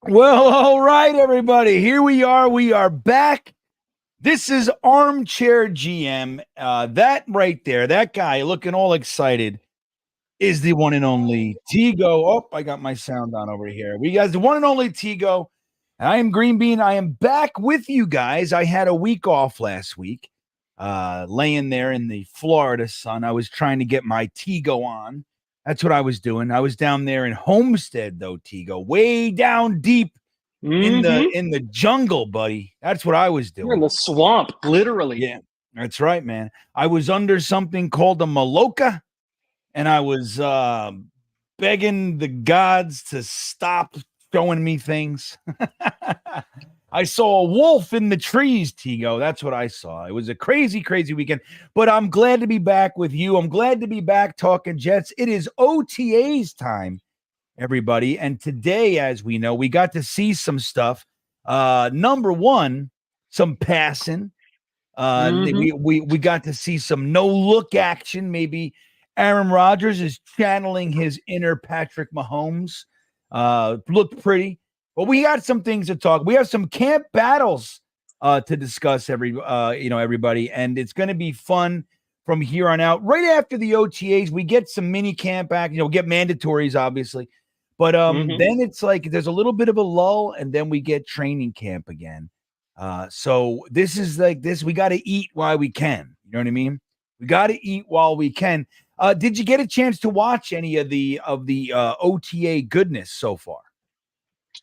Well, all right, everybody. Here we are. We are back. This is Armchair GM. That right there, that guy looking all excited is the one and only Tigo. Oh, I got my sound on over here. We guys, the one and only Tigo. I am Green Bean. I am back with you guys. I had a week off last week, laying there in the Florida sun. I was trying to get my Tigo on. That's what I was doing. I was down there in Homestead, though, Tigo, way down deep in the jungle, buddy. That's what I was You're in doing. the swamp, literally. Yeah, that's right, man. I was under something called a maloca, and I was begging the gods to stop showing me things. I saw a wolf in the trees, Tigo. That's what I saw. It was a crazy, crazy weekend. But I'm glad to be back with you. I'm glad to be back talking Jets. It is OTA's time, everybody. And today, as we know, we got to see some stuff. Number one, some passing. We got to see some no-look action. Maybe Aaron Rodgers is channeling his inner Patrick Mahomes. Looked pretty. But we got some things to talk. We have some camp battles to discuss, everybody, and it's going to be fun from here on out. Right after the OTAs, we get some mini camp back. We get mandatories, obviously, but then it's like there's a little bit of a lull, and then we get training camp again. So this is like this. We got to eat while we can. You know what I mean? We got to eat while we can. Did you get a chance to watch any of the OTA goodness so far?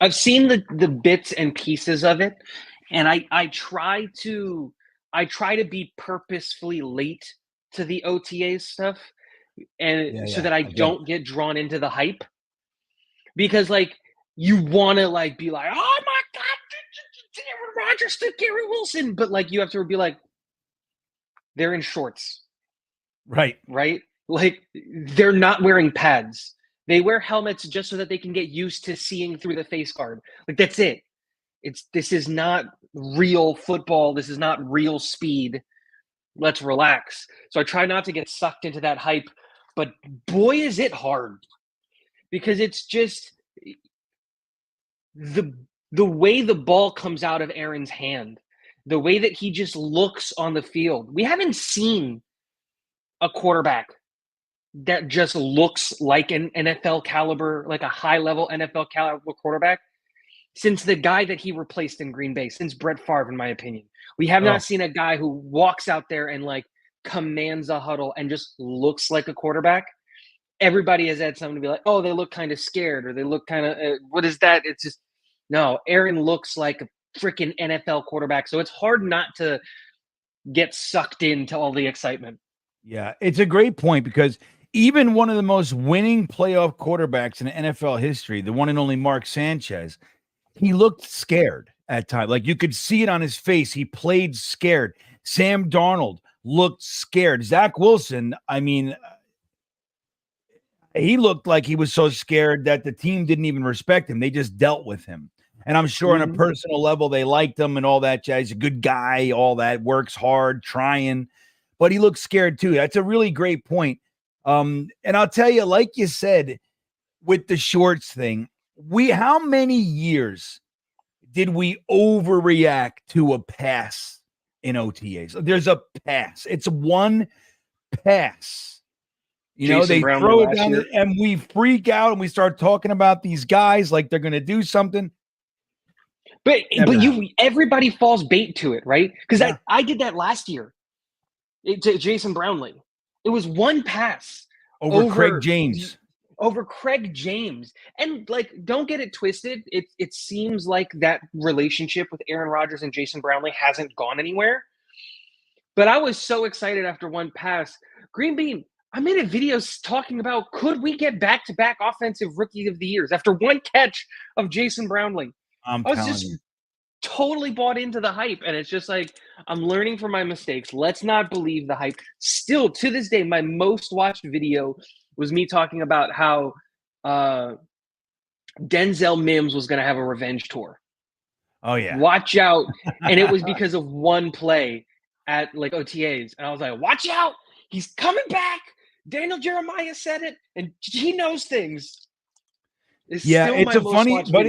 I've seen the bits and pieces of it, and I try to be purposefully late to the OTA stuff, and so that I don't get drawn into the hype, because like you want to like be like, oh my god, Aaron Rodgers to Gary Wilson, but like you have to be like, they're in shorts, right? Like they're not wearing pads. They wear helmets just so that they can get used to seeing through the face guard. Like that's it. This is not real football. This is not real speed. Let's relax. So I try not to get sucked into that hype, but boy is it hard, because it's just the way the ball comes out of Aaron's hand, the way that he just looks on the field. We haven't seen a quarterback that just looks like an NFL caliber, like a high-level NFL caliber quarterback, since the guy that he replaced in Green Bay, since Brett Favre, in my opinion. We have not seen a guy who walks out there and like commands a huddle and just looks like a quarterback. Everybody has had someone to be like, oh, they look kind of scared, or they look kind of, what is that? It's just, no, Aaron looks like a freaking NFL quarterback. So it's hard not to get sucked into all the excitement. Yeah, it's a great point, because even one of the most winning playoff quarterbacks in NFL history, the one and only Mark Sanchez, he looked scared at times. Like you could see it on his face. He played scared. Sam Darnold looked scared. Zach Wilson, I mean, he looked like he was so scared that the team didn't even respect him. They just dealt with him. And I'm sure on a personal level, they liked him and all that jazz. He's a good guy, all that, works hard, trying, but he looks scared too. That's a really great point. And I'll tell you, like you said, with the shorts thing, how many years did we overreact to a pass in OTAs? There's a pass. It's one pass. They throw it down and we freak out and we start talking about these guys like they're going to do something. But everybody falls bait to it, right? Because I did that last year to Jason Brownlee. It was one pass over Craig James. And like, don't get it twisted. It seems like that relationship with Aaron Rodgers and Jason Brownlee hasn't gone anywhere. But I was so excited after one pass. Green Bean, I made a video talking about, could we get back-to-back offensive rookie of the years after one catch of Jason Brownlee? I was just totally bought into the hype, and it's just like, I'm learning from my mistakes. Let's not believe the hype. Still, to this day, my most watched video was me talking about how Denzel Mims was going to have a revenge tour. Oh, yeah. Watch out. And it was because of one play at like OTAs. And I was like, watch out. He's coming back. Daniel Jeremiah said it, and he knows things. It's a funny, but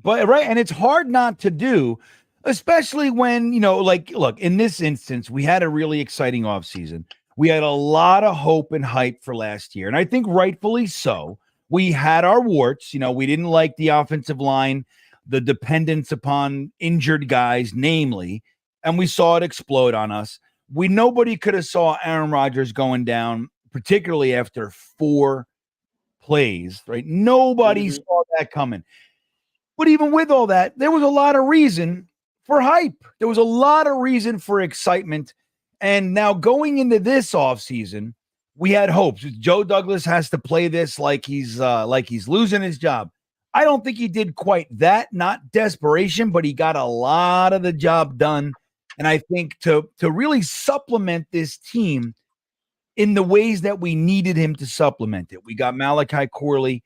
But right, and it's hard not to do, especially when, like, look, in this instance, we had a really exciting offseason. We had a lot of hope and hype for last year, and I think rightfully so. We had our warts. We didn't like the offensive line, the dependence upon injured guys, namely, and we saw it explode on us. Nobody could have saw Aaron Rodgers going down, particularly after 4 plays, right? Nobody saw that coming. But even with all that, there was a lot of reason for hype. There was a lot of reason for excitement. And now going into this offseason, we had hopes. Joe Douglas has to play this like he's losing his job. I don't think he did quite that, not desperation, but he got a lot of the job done. And I think to really supplement this team in the ways that we needed him to supplement it, we got Malachi Corley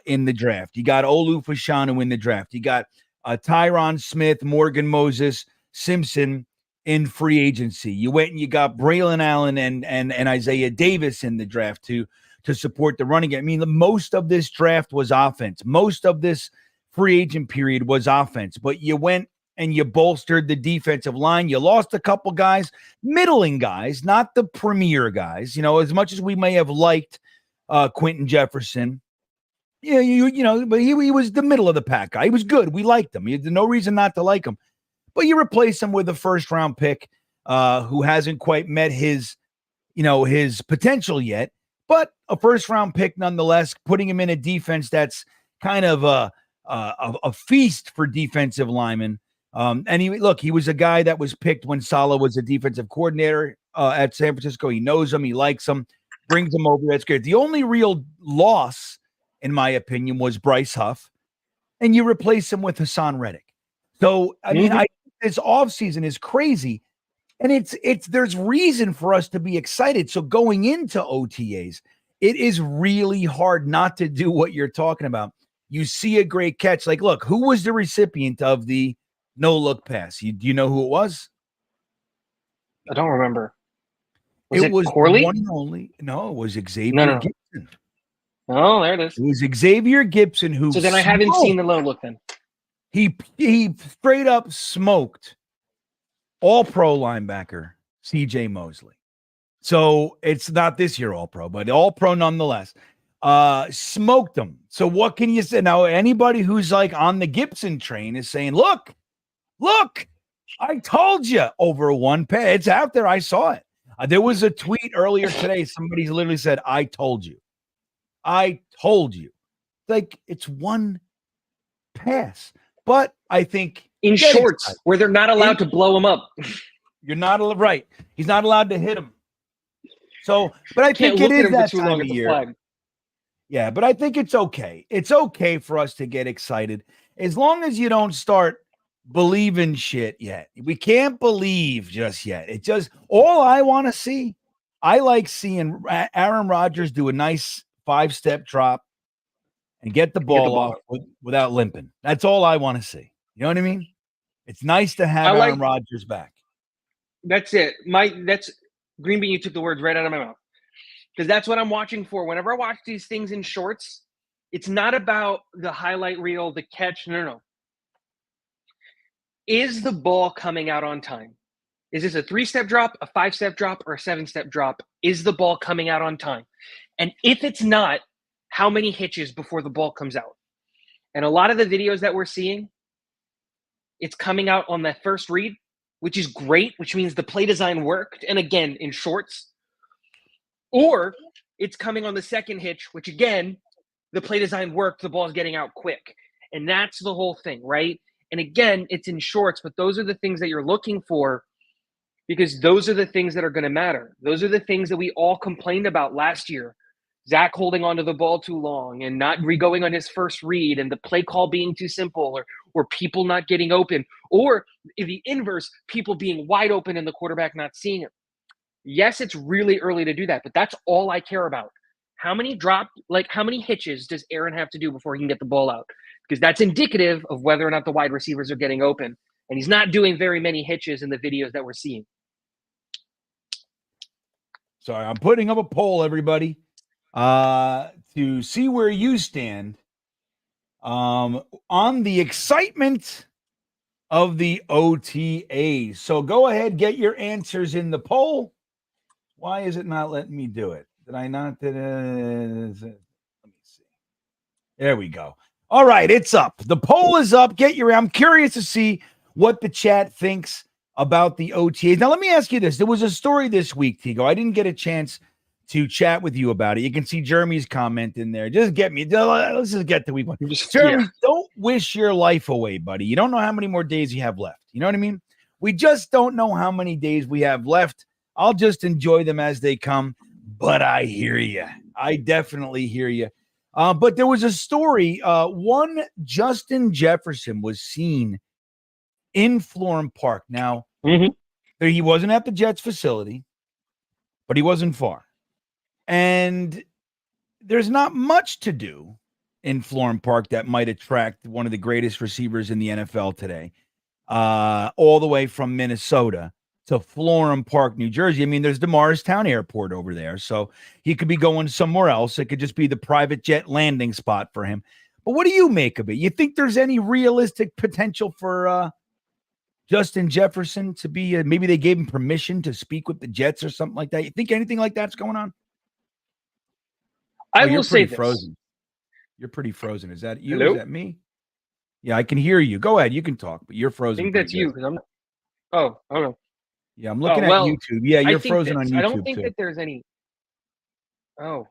in the draft. You got Olu Fashanu in the draft. You got Tyron Smith, Morgan Moses, Simpson in free agency. You went and you got Braylon Allen and Isaiah Davis in the draft to support the running game. I mean, most of this draft was offense. Most of this free agent period was offense. But you went and you bolstered the defensive line. You lost a couple guys, middling guys, not the premier guys. As much as we may have liked Quentin Jefferson, but he was the middle of the pack guy. He was good. We liked him. You had no reason not to like him. But you replace him with a first-round pick who hasn't quite met his potential yet, but a first-round pick nonetheless, putting him in a defense that's kind of a feast for defensive linemen. And he was a guy that was picked when Saleh was a defensive coordinator at San Francisco. He knows him. He likes him, brings him over. That's good. The only real loss, in my opinion, was Bryce Huff, and you replace him with Hassan Reddick. So, I mean, this offseason is crazy, and there's reason for us to be excited. So going into OTAs, it is really hard not to do what you're talking about. You see a great catch. Like, look, who was the recipient of the no-look pass? Do you know who it was? I don't remember. It was Corley? One and only. No, it was Xavier Gibson. Oh, there it is. It was Xavier Gibson who. So then I haven't seen the no-look then. He straight up smoked all-pro linebacker C.J. Mosley. So it's not this year all-pro, but all-pro nonetheless. Smoked him. So what can you say? Now, anybody who's like on the Gibson train is saying, look, I told you over one pass. It's out there. I saw it. There was a tweet earlier today. Somebody literally said, I told you. I told you. Like, it's one pass. But I think in shorts where they're not allowed to blow him up. You're not right. He's not allowed to hit him. So, but I think it is that time of year. Yeah, but I think it's okay. It's okay for us to get excited as long as you don't start believing shit yet. We can't believe just yet. It just all I want to see. I like seeing Aaron Rodgers do a nice 5-step drop and get the ball off without limping. That's all I want to see. You know what I mean? It's nice to have Aaron Rodgers back. That's it. That's Green Bean. You took the words right out of my mouth, because that's what I'm watching for. Whenever I watch these things in shorts, it's not about the highlight reel, the catch. No. Is the ball coming out on time? Is this a 3-step drop, a 5-step drop, or a 7-step drop? Is the ball coming out on time? And if it's not, how many hitches before the ball comes out? And a lot of the videos that we're seeing, it's coming out on that first read, which is great, which means the play design worked. And again, in shorts. Or it's coming on the second hitch, which again, the play design worked, the ball's getting out quick. And that's the whole thing, right? And again, it's in shorts, but those are the things that you're looking for, because those are the things that are going to matter. Those are the things that we all complained about last year. Zach holding onto the ball too long and not going on his first read, and the play call being too simple, or people not getting open, or the inverse, people being wide open and the quarterback not seeing it. Yes, it's really early to do that, but that's all I care about. How many hitches does Aaron have to do before he can get the ball out? Because that's indicative of whether or not the wide receivers are getting open. And he's not doing very many hitches in the videos that we're seeing. Sorry, I'm putting up a poll, everybody, to see where you stand on the excitement of the OTA. So go ahead, get your answers in the poll. Why is it not letting me do it? Did I not? Let me see. There we go. All right, it's up. The poll is up. I'm curious to see what the chat thinks about the OTAs. Now, let me ask you this. There was a story this week, Tigo. I didn't get a chance to chat with you about it. You can see Jeremy's comment in there. Just get me. Let's just get to week one. Jeremy, don't wish your life away, buddy. You don't know how many more days you have left. You know what I mean? We just don't know how many days we have left. I'll just enjoy them as they come. But I hear you. I definitely hear you. But there was a story. One Justin Jefferson was seen in Florham Park. Now, he wasn't at the Jets facility, but he wasn't far. And there's not much to do in Florham Park that might attract one of the greatest receivers in the NFL today, all the way from Minnesota to Florham Park, New Jersey. I mean, there's the Morristown Airport over there, so he could be going somewhere else. It could just be the private jet landing spot for him. But what do you make of it? You think there's any realistic potential for Justin Jefferson to be maybe they gave him permission to speak with the Jets or something like that? You think anything like that's going on? I will say this. Frozen. You're pretty frozen. Is that you? Hello? Is that me? Yeah, I can hear you. Go ahead. You can talk, but you're frozen. I think that's you because I'm. Oh, I don't know. Yeah, I'm looking at YouTube. Yeah, you're frozen on YouTube. I don't think too. that there's any. Oh,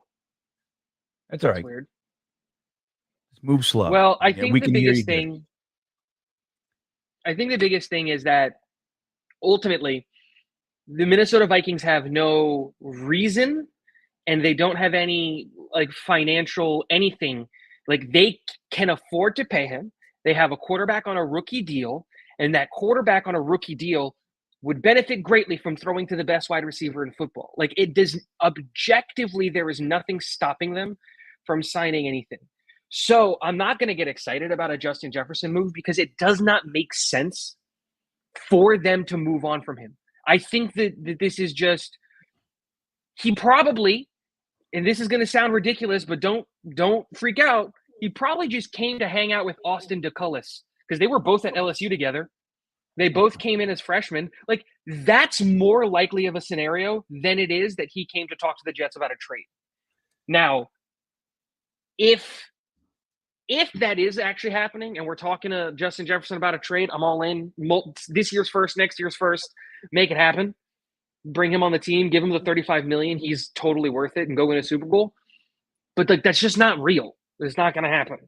that's all right. Weird. Just move slow. Well, I think the biggest thing. I think the biggest thing is that ultimately, the Minnesota Vikings have no reason, and they don't have any financial anything. Like they can afford to pay him. They have a quarterback on a rookie deal, and that quarterback on a rookie deal would benefit greatly from throwing to the best wide receiver in football. Like it does objectively, there is nothing stopping them from signing anything. So I'm not going to get excited about a Justin Jefferson move because it does not make sense for them to move on from him. I think that this is just, he probably, and this is going to sound ridiculous, but don't freak out. He probably just came to hang out with Austin DeCullis because they were both at LSU together. They both came in as freshmen. Like, that's more likely of a scenario than it is that he came to talk to the Jets about a trade. Now, if that is actually happening and we're talking to Justin Jefferson about a trade, I'm all in. This year's first, next year's first, make it happen. Bring him on the team, give him the $35 million. He's totally worth it and go win a Super Bowl. But that's just not real. It's not going to happen.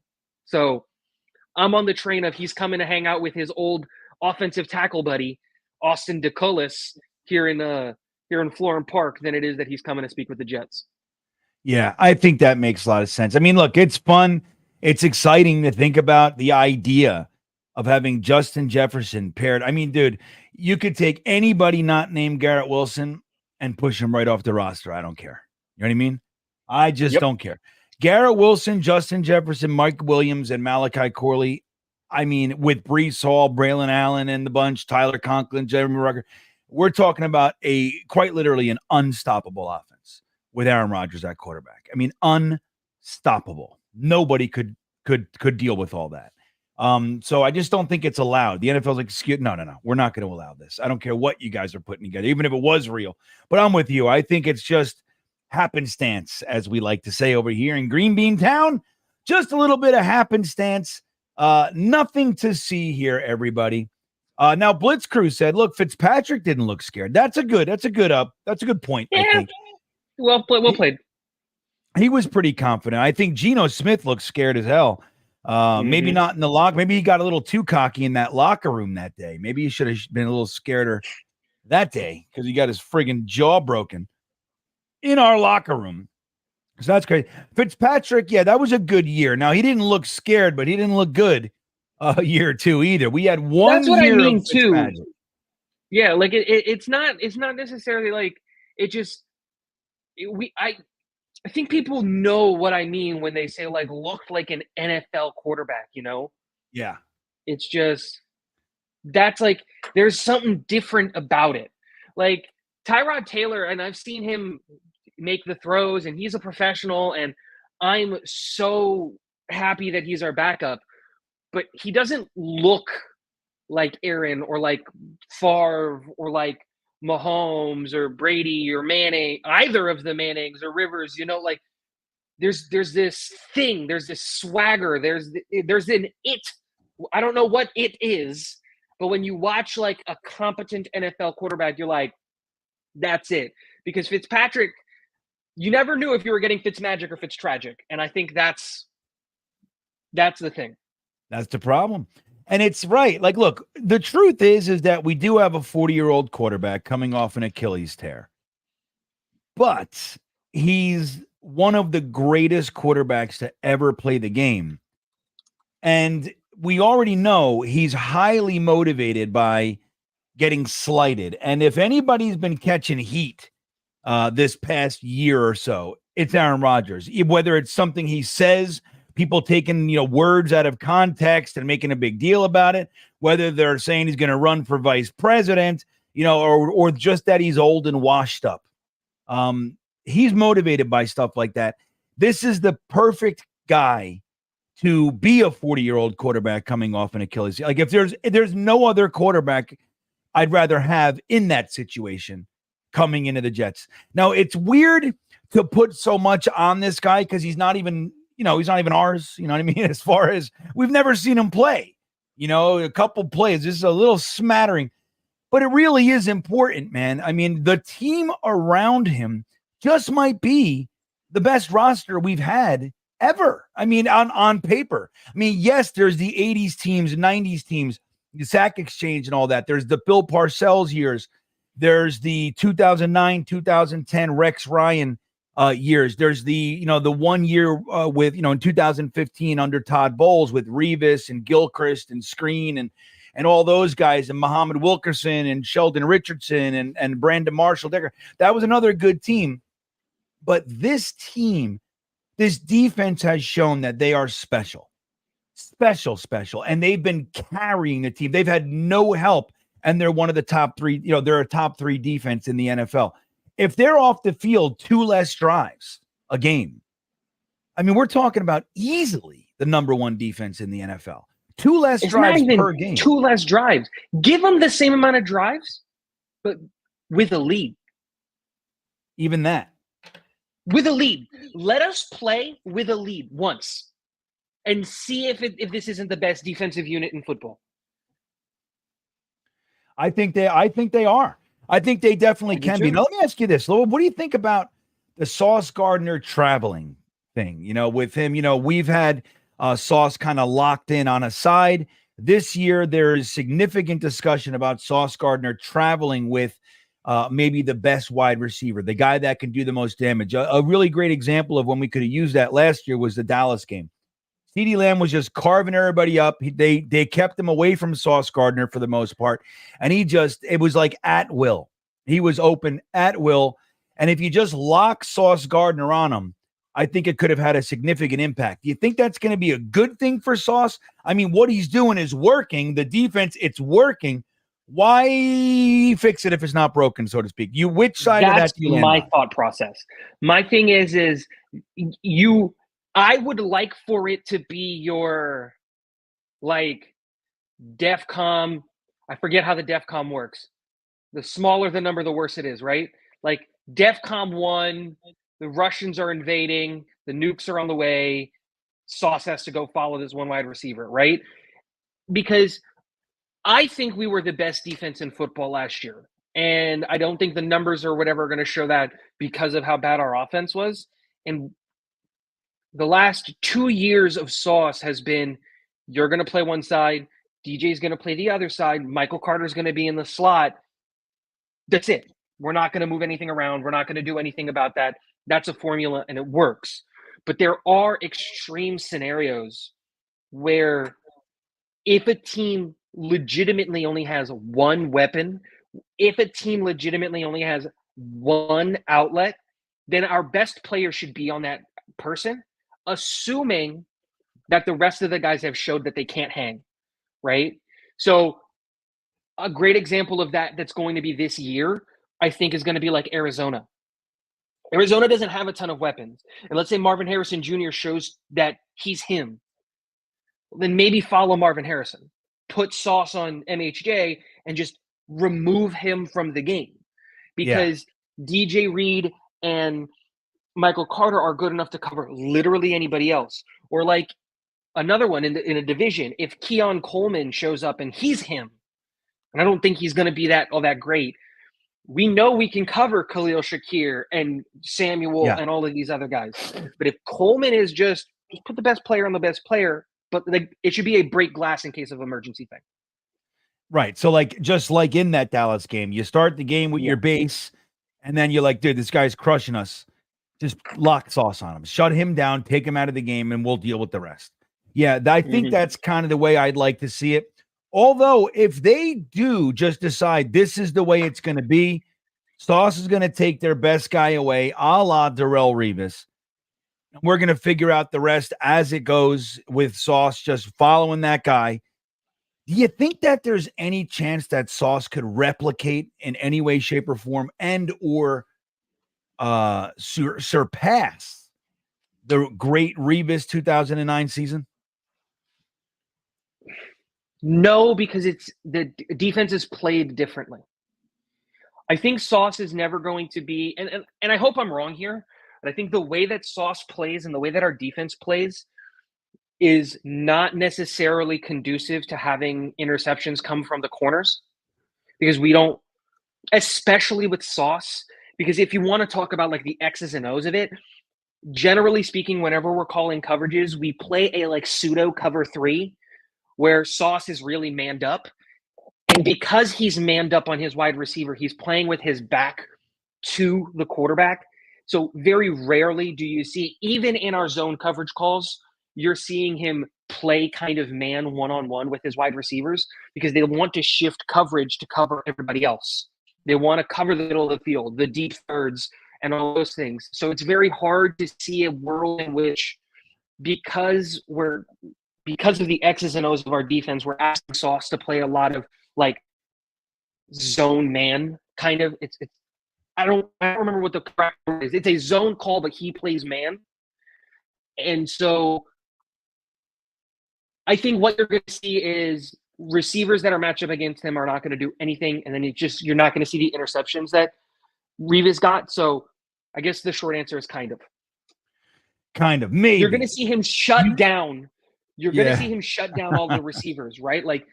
So I'm on the train of he's coming to hang out with his old offensive tackle buddy, Austin DeCullis, here in Florham Park than it is that he's coming to speak with the Jets. Yeah, I think that makes a lot of sense. I mean, look, it's fun. It's exciting to think about the idea of having Justin Jefferson paired. I mean, dude, you could take anybody not named Garrett Wilson and push him right off the roster. I don't care. You know what I mean? I just don't care. Garrett Wilson, Justin Jefferson, Mike Williams, and Malachi Corley. I mean, with Breece Hall, Braylon Allen and the bunch, Tyler Conklin, Jeremy Rucker, we're talking about quite literally an unstoppable offense with Aaron Rodgers at quarterback. I mean, unstoppable. Nobody could deal with all that. So I just don't think it's allowed. The NFL's like, no, we're not going to allow this. I don't care what you guys are putting together, even if it was real. But I'm with you. I think it's just happenstance, as we like to say over here in Green Bean Town. Just a little bit of happenstance. Nothing to see here, everybody. Now Blitz Crew said, look, Fitzpatrick didn't look scared. That's a good point. Yeah. I think. Well played. He was pretty confident. I think Geno Smith looked scared as hell. Maybe not in the lock. Maybe he got a little too cocky in that locker room that day. Maybe he should have been a little scareder that day because he got his friggin' jaw broken in our locker room. So that's crazy. Fitzpatrick, yeah, that was a good year. Now, he didn't look scared, but he didn't look good a year or two either. We had one That's what year I mean, of too. Yeah, like it's not necessarily like it just I think people know what I mean when they say like looked like an NFL quarterback, you know? Yeah. It's just that's like there's something different about it. Like Tyrod Taylor, and I've seen him make the throws, and he's a professional, and I'm so happy that he's our backup, but he doesn't look like Aaron or like Favre or like Mahomes or Brady or Manning, either of the Mannings or Rivers. Like there's this thing, there's this swagger, there's an it. I don't know what it is, but when you watch like a competent NFL quarterback, you're like, that's it. Because Fitzpatrick, you never knew if you were getting Fitzmagic or Fitztragic, and I think that's the thing. That's the problem. And it's right. Like, look, the truth is that we do have a 40-year-old quarterback coming off an Achilles tear, but he's one of the greatest quarterbacks to ever play the game. And we already know he's highly motivated by getting slighted. And if anybody's been catching heat this past year or so, it's Aaron Rodgers. Whether it's something he says, people taking words out of context and making a big deal about it, whether they're saying he's going to run for vice president, or just that he's old and washed up. He's motivated by stuff like that. This is the perfect guy to be a 40-year-old quarterback coming off an Achilles. Like if there's no other quarterback I'd rather have in that situation coming into the Jets. Now it's weird to put so much on this guy because he's not even ours. You know what I mean? As far as we've never seen him play, a couple plays. This is a little smattering, but it really is important, man. I mean, the team around him just might be the best roster we've had ever. I mean, on paper. I mean, yes, there's the 80s teams, 90s teams, the sack exchange and all that. There's the Bill Parcells years. There's the 2009, 2010 Rex Ryan years. There's the 1 year with, in 2015 under Todd Bowles with Revis and Gilchrist and Screen and all those guys, and Muhammad Wilkerson and Sheldon Richardson and Brandon Marshall Decker. That was another good team. But this team, this defense has shown that they are special. And they've been carrying the team. They've had no help, and they're one of the top three. They're a top three defense in the NFL. If they're off the field 2 less drives a game, I mean, we're talking about easily the number one defense in the NFL. 2 less drives per game. 2 less drives. Give them the same amount of drives, but with a lead. Even that. With a lead. Let us play with a lead once and see if this isn't the best defensive unit in football. I think they are. I think they definitely can be. Now, let me ask you this. What do you think about the Sauce Gardner traveling thing? With him, we've had Sauce kind of locked in on a side. This year, there is significant discussion about Sauce Gardner traveling with maybe the best wide receiver, the guy that can do the most damage. A really great example of when we could have used that last year was the Dallas game. CeeDee Lamb was just carving everybody up. They kept him away from Sauce Gardner for the most part. And it was like at will. He was open at will. And if you just lock Sauce Gardner on him, I think it could have had a significant impact. Do you think that's going to be a good thing for Sauce? I mean, what he's doing is working. The defense, it's working. Why fix it if it's not broken, so to speak? Which side of that do you land on? That's my thought process. My thing is I would like for it to be your, like, DEFCON. I forget how the DEFCON works. The smaller the number, the worse it is, right? Like, DEFCON 1, the Russians are invading, the nukes are on the way, Sauce has to go follow this one wide receiver, right? Because I think we were the best defense in football last year. And I don't think the numbers or whatever are going to show that because of how bad our offense was. And the last 2 years of Sauce has been, you're going to play one side, DJ's going to play the other side, Michael Carter's going to be in the slot. That's it. We're not going to move anything around. We're not going to do anything about that. That's a formula, and it works. But there are extreme scenarios where if a team legitimately only has one weapon, if a team legitimately only has one outlet, then our best player should be on that person, assuming that the rest of the guys have showed that they can't hang, right? So a great example of that that's going to be this year, I think, is going to be like Arizona. Arizona doesn't have a ton of weapons. And let's say Marvin Harrison Jr. shows that he's him. Then maybe follow Marvin Harrison. Put Sauce on MHJ and just remove him from the game. Because DJ Reed and Michael Carter are good enough to cover literally anybody else. Or like another one in a division, if Keon Coleman shows up and he's him, and I don't think he's going to be all that great, we know we can cover Khalil Shakir and Samuel and all of these other guys. But if Coleman is just put the best player on the best player, but it should be a break glass in case of emergency thing. Right. So just like in that Dallas game, you start the game with your base, and then you're like, dude, this guy's crushing us. Just lock Sauce on him. Shut him down, take him out of the game, and we'll deal with the rest. Yeah, I think that's kind of the way I'd like to see it. Although, if they do just decide this is the way it's going to be, Sauce is going to take their best guy away, a la Darrelle Revis. We're going to figure out the rest as it goes with Sauce just following that guy. Do you think that there's any chance that Sauce could replicate in any way, shape, or form and or surpass the great Revis 2009 season? No, because the defense is played differently. I think Sauce is never going to be, and I hope I'm wrong here, but I think the way that Sauce plays and the way that our defense plays is not necessarily conducive to having interceptions come from the corners, because we don't, especially with Sauce, because if you want to talk about like the X's and O's of it, generally speaking, whenever we're calling coverages, we play a like pseudo cover 3 where Sauce is really manned up. And because he's manned up on his wide receiver, he's playing with his back to the quarterback. So very rarely do you see, even in our zone coverage calls, you're seeing him play kind of man one-on-one with his wide receivers, because they want to shift coverage to cover everybody else. They want to cover the middle of the field, the deep thirds, and all those things. So it's very hard to see a world in which, because of the X's and O's of our defense, we're asking Sauce to play a lot of like zone man kind of. I don't remember what the correct word is. It's a zone call, but he plays man. And so I think what you're going to see is receivers that are matched up against him are not going to do anything. And then you're not going to see the interceptions that Revis got. So I guess the short answer is kind of. Maybe. You're going to see him shut down. You're going to see him shut down all the receivers, right? Like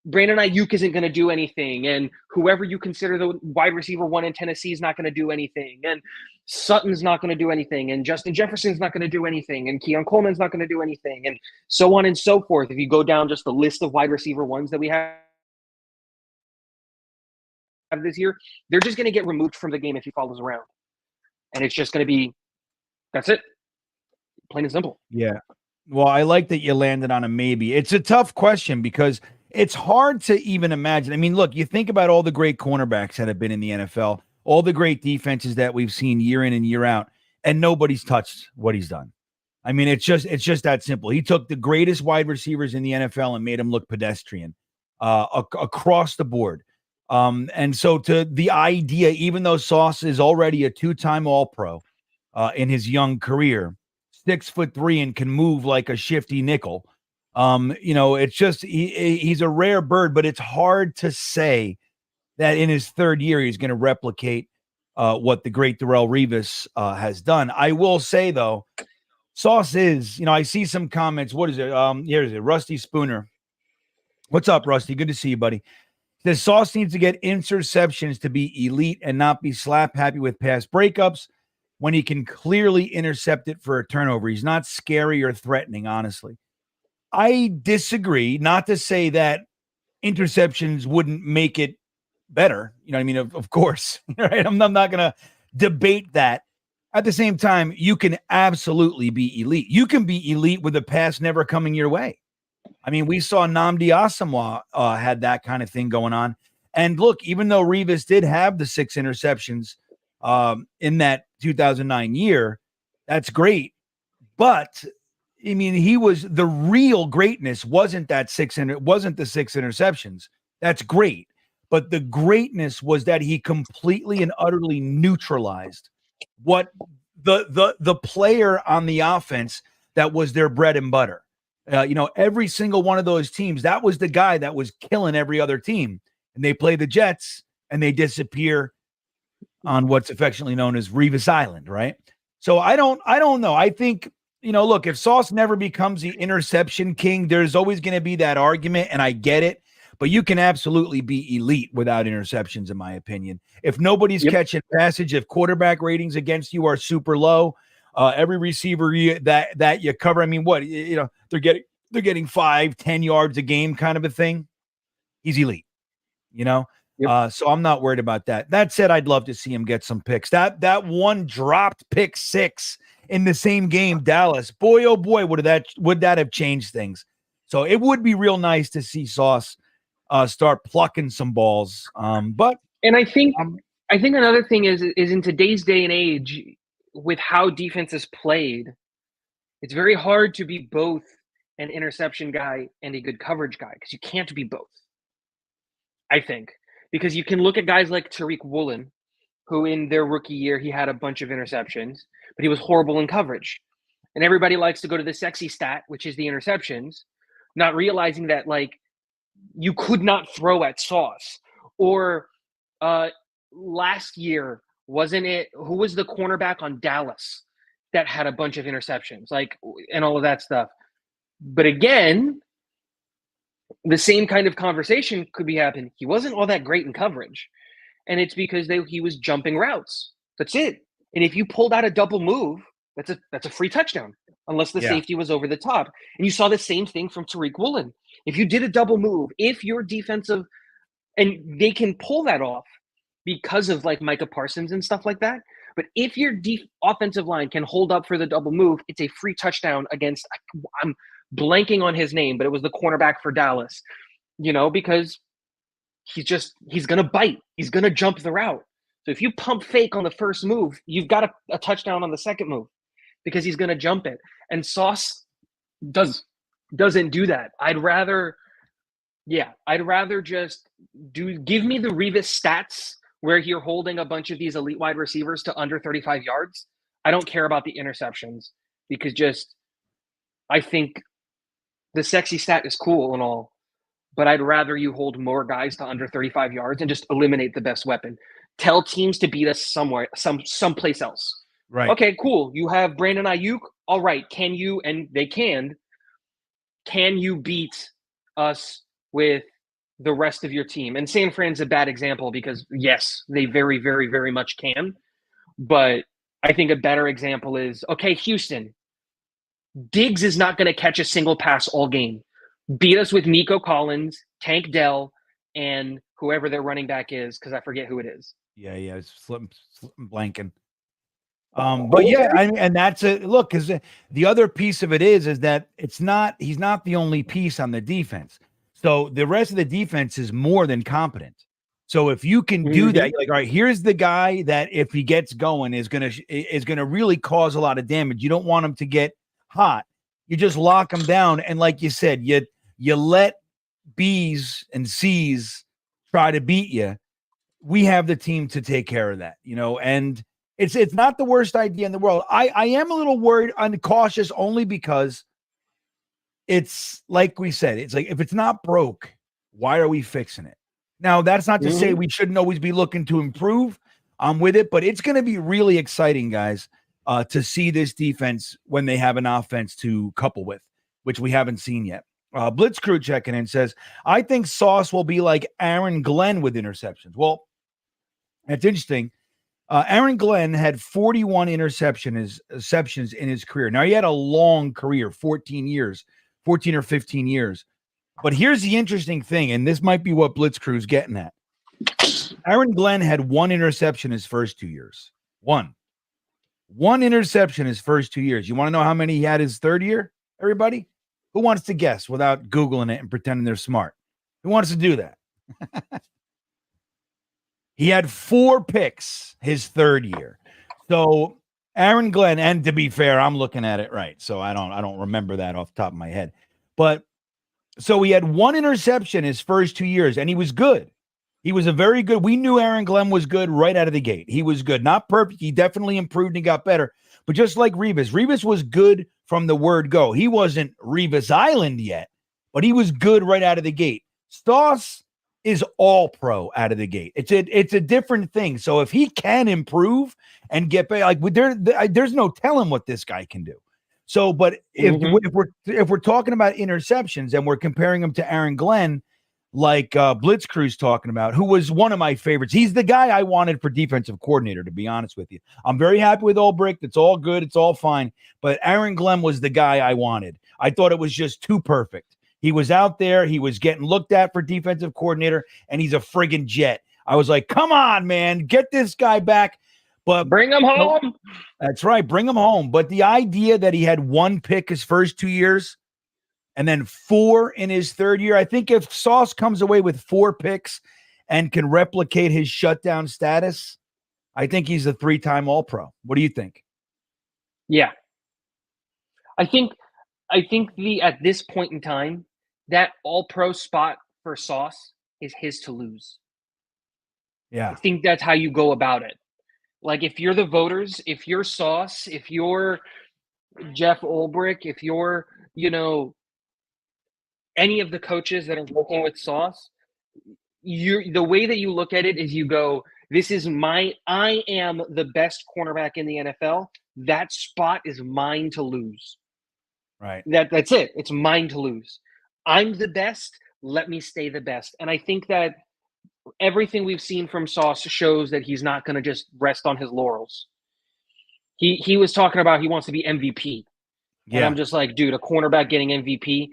Brandon Ayuk isn't going to do anything. And whoever you consider the wide receiver 1 in Tennessee is not going to do anything. And Sutton's not going to do anything. And Justin Jefferson's not going to do anything. And Keon Coleman's not going to do anything. And so on and so forth. If you go down just the list of wide receiver 1s that we have this year, they're just going to get removed from the game if he follows around. And it's just going to be, that's it. Plain and simple. Yeah. Well, I like that you landed on a maybe. It's a tough question because it's hard to even imagine. I mean, look, you think about all the great cornerbacks that have been in the NFL, all the great defenses that we've seen year in and year out, and nobody's touched what he's done. I mean, it's just that simple. He took the greatest wide receivers in the NFL and made them look pedestrian across the board. And so to the idea, even though Sauce is already a 2-time All-Pro in his young career, 6'3" and can move like a shifty nickel. It's just he's a rare bird, but it's hard to say that in his 3rd year he's going to replicate what the great Darrelle Revis has done. I will say though, Sauce is, I see some comments. What is it? Here's it. Rusty Spooner. What's up, Rusty? Good to see you, buddy. Says Sauce needs to get interceptions to be elite and not be slap happy with pass breakups when he can clearly intercept it for a turnover. He's not scary or threatening, honestly. I disagree. Not to say that interceptions wouldn't make it better. You know what I mean? Of course. Right? I'm not going to debate that. At the same time, you can absolutely be elite. You can be elite with a pass never coming your way. I mean, we saw Nnamdi Asomugha had that kind of thing going on. And look, even though Revis did have the 6 interceptions in that 2009 year, that's great. But I mean, he was the real greatness wasn't the 6 interceptions. That's great. But the greatness was that he completely and utterly neutralized what the player on the offense that was their bread and butter. Every single one of those teams, that was the guy that was killing every other team. And they play the Jets and they disappear on what's affectionately known as Revis Island, right? So I don't know. I think, look, if Sauce never becomes the interception king, there's always going to be that argument, and I get it. But you can absolutely be elite without interceptions, in my opinion. If nobody's catching passage, if quarterback ratings against you are super low, every receiver that you cover, I mean, what, they're getting 5-10 yards a game kind of a thing. He's elite, So I'm not worried about that. That said, I'd love to see him get some picks. That one dropped pick 6 in the same game, Dallas. Boy, oh boy, would that have changed things. So it would be real nice to see Sauce start plucking some balls. I think another thing is in today's day and age, with how defense is played, it's very hard to be both an interception guy and a good coverage guy, because you can't be both. I think, because you can look at guys like Tariq Woolen, who in their rookie year, he had a bunch of interceptions, but he was horrible in coverage. And everybody likes to go to the sexy stat, which is the interceptions, not realizing that, you could not throw at Sauce. Or last year, wasn't it, who was the cornerback on Dallas that had a bunch of interceptions, and all of that stuff? But again, the same kind of conversation could be happening. He wasn't all that great in coverage, and it's because he was jumping routes. That's it. And if you pulled out a double move, that's a free touchdown, unless the safety was over the top. And you saw the same thing from Tariq Woolen. If you did a double move, if your defensive, and they can pull that off because of Micah Parsons and stuff like that. But if your offensive line can hold up for the double move, it's a free touchdown against, I'm blanking on his name, but it was the cornerback for Dallas, because he's going to bite. He's going to jump the route. So if you pump fake on the first move, you've got a touchdown on the second move because he's going to jump it. And Sauce doesn't do that. I'd rather just give me the Revis stats where you're holding a bunch of these elite wide receivers to under 35 yards. I don't care about the interceptions, because I think the sexy stat is cool and all, but I'd rather you hold more guys to under 35 yards and just eliminate the best weapon. Tell teams to beat us somewhere, someplace else. Right. Okay, cool. You have Brandon Ayuk. All right. Can you beat us with the rest of your team? And San Fran's a bad example, because yes, they very, very, very much can. But I think a better example is, okay, Houston, Diggs is not going to catch a single pass all game. Beat us with Nico Collins, Tank Dell, and whoever their running back is, because I forget who it is. Yeah, it's slipping blanking. But yeah, and that's a look, because the other piece of it is that he's not the only piece on the defense. So the rest of the defense is more than competent. So if you can do that, all right, here's the guy that if he gets going is gonna really cause a lot of damage. You don't want him to get hot. You just lock him down, and like you said, you let B's and C's try to beat you. We have the team to take care of that, and it's not the worst idea in the world. I am a little worried and cautious only because it's like we said, it's if it's not broke, why are we fixing it? Now, that's not to say we shouldn't always be looking to improve with it, but it's going to be really exciting, guys, to see this defense when they have an offense to couple with, which we haven't seen yet. Blitz Crew checking in says, I think Sauce will be like Aaron Glenn with interceptions. Well, that's interesting. Aaron Glenn had 41 interceptions in his career. Now, he had a long career, 14 or 15 years. But here's the interesting thing, and this might be what Blitz Crew's getting at. Aaron Glenn had one interception his first 2 years. One interception his first 2 years. You want to know how many he had his third year, everybody? Who wants to guess without Googling it and pretending they're smart? Who wants to do that? He had 4 picks his third year. So Aaron Glenn, and to be fair, I'm looking at it right. So I don't remember that off the top of my head. But so he had 1 interception his first 2 years, and he was good. He was a very good. We knew Aaron Glenn was good right out of the gate. He was good. Not perfect. He definitely improved and got better. But just like Revis was good from the word go. He wasn't Revis Island yet, but he was good right out of the gate. Sauce is all pro out of the gate. It's a different thing. So if he can improve and get better, like there's no telling what this guy can do. So, but if we're talking about interceptions and we're comparing him to Aaron Glenn, like Blitzcrew's talking about, who was one of my favorites. He's the guy I wanted for defensive coordinator, to be honest with you. I'm very happy with Ulbrich. It's all good. It's all fine. But Aaron Glenn was the guy I wanted. I thought it was just too perfect. He was out there. He was getting looked at for defensive coordinator, and he's a friggin' jet. I was like, come on, man, get this guy back. But bring him home. That's right. Bring him home. But the idea that he had one pick his first 2 years and then 4 in his third year, I think if Sauce comes away with 4 picks and can replicate his shutdown status, I think he's a 3-time All-Pro. What do you think? Yeah. I think at this point in time, that All-Pro spot for Sauce is his to lose. Yeah. I think that's how you go about it. Like, if you're the voters, if you're Sauce, if you're Jeff Ulbrich, if you're, any of the coaches that are working with Sauce, the way that you look at it is you go, I am the best cornerback in the NFL. That spot is mine to lose. Right. That's it. It's mine to lose. I'm the best. Let me stay the best. And I think that everything we've seen from Sauce shows that he's not going to just rest on his laurels. He was talking about he wants to be MVP. Yeah. And I'm just like, dude, a cornerback getting MVP,